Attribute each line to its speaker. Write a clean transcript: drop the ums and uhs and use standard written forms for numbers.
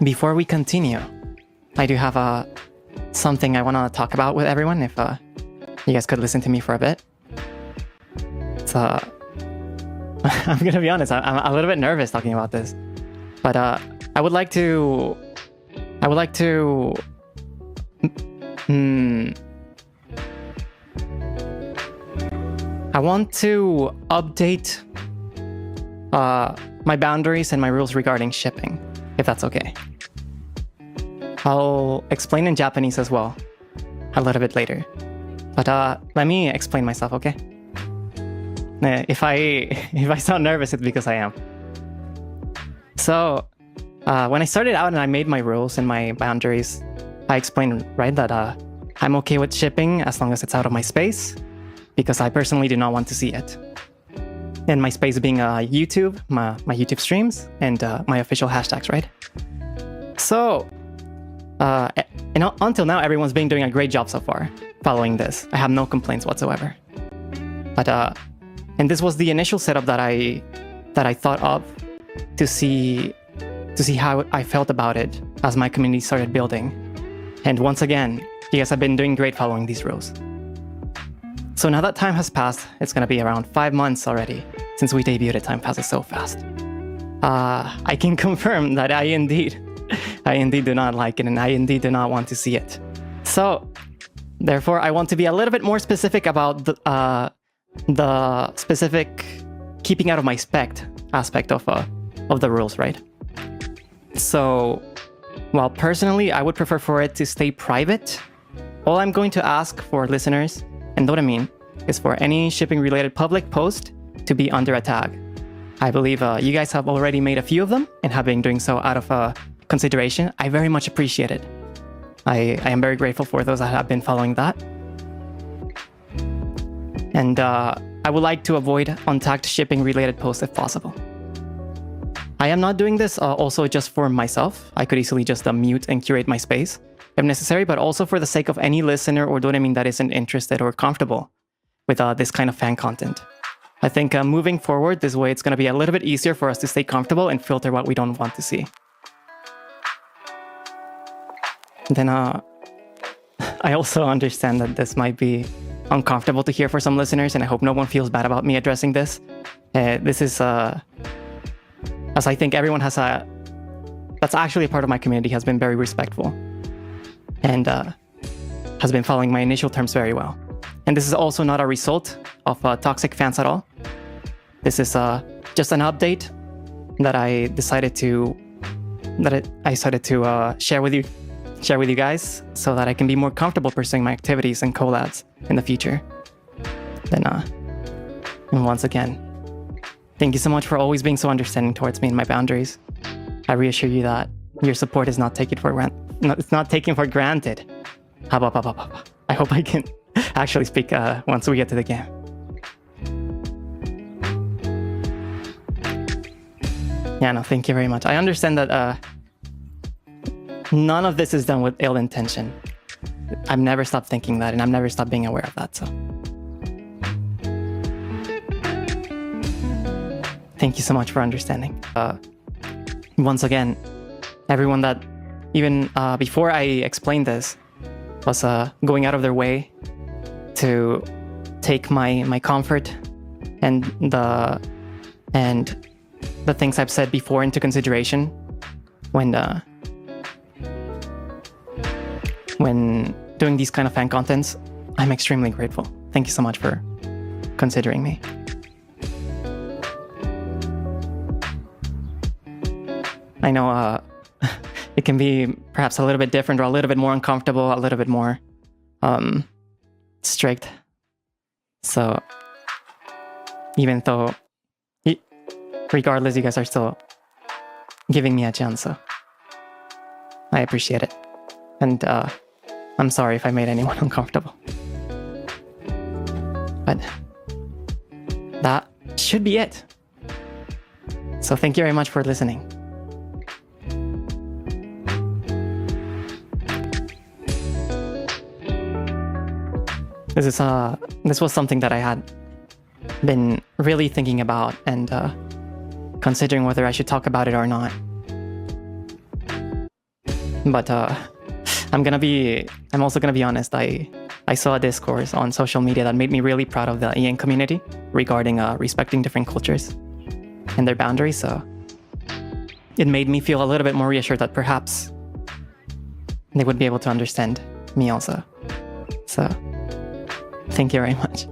Speaker 1: before we continue, I do have something I want to talk about with everyone. If you guys could listen to me for a bit. It's I'm gonna be honest. I'm a little bit nervous talking about this, but I would like to. I want to update my boundaries and my rules regarding shipping, if that's okay. I'll explain in Japanese as well a little bit later. But let me explain myself, okay? If I sound nervous, it's because I am. So when I started out and I made my rules and my boundaries, I explained, right, that I'm okay with shipping as long as it's out of my space, because I personally do not want to see it. And my space being YouTube, my YouTube streams, and my official hashtags, right? So, until now, everyone's been doing a great job so far following this. I have no complaints whatsoever. But and this was the initial setup that I thought of to see how I felt about it as my community started building. And once again, you guys have been doing great following these rules. So now that time has passed, it's gonna be around 5 months already since we debuted it. Time passes so fast. I can confirm that I indeed do not like it, and I indeed do not want to see it. So, therefore, I want to be a little bit more specific about the specific keeping out of my spect aspect of the rules, right? So, while personally I would prefer for it to stay private, all I'm going to ask for listeners, and what I mean, is for any shipping-related public post to be under a tag. I believe you guys have already made a few of them and have been doing so out of consideration. I very much appreciate it. I am very grateful for those that have been following that. And I would like to avoid untagged shipping-related posts if possible. I am not doing this also just for myself. I could easily just mute and curate my space if necessary, but also for the sake of any listener or domain that isn't interested or comfortable with this kind of fan content. I think moving forward, this way it's going to be a little bit easier for us to stay comfortable and filter what we don't want to see. Then I also understand that this might be uncomfortable to hear for some listeners, and I hope no one feels bad about me addressing this. This is, as I think everyone has that's actually a part of my community, has been very respectful and has been following my initial terms very well. And this is also not a result of toxic fans at all. This is just an update that I decided to share with you guys, so that I can be more comfortable pursuing my activities and collabs in the future. Then, and once again, thank you so much for always being so understanding towards me and my boundaries. I reassure you that your support is not taken for granted. I hope I can actually speak once we get to the game. Yeah, no, thank you very much. I understand that none of this is done with ill intention. I've never stopped thinking that, and I've never stopped being aware of that, so. Thank you so much for understanding. Once again, everyone that, even before I explained this, was going out of their way to take my comfort and the things I've said before into consideration when doing these kind of fan contents. I'm extremely grateful. Thank you so much for considering me. I know it can be perhaps a little bit different, or a little bit more uncomfortable, a little bit more strict. So even though, regardless, you guys are still giving me a chance, so I appreciate it. And I'm sorry if I made anyone uncomfortable. But that should be it. So thank you very much for listening. This was something that I had been really thinking about and considering whether I should talk about it or not. But I'm also gonna be honest. I saw a discourse on social media that made me really proud of the EN community regarding respecting different cultures and their boundaries. So it made me feel a little bit more reassured that perhaps they would be able to understand me also. So thank you very much.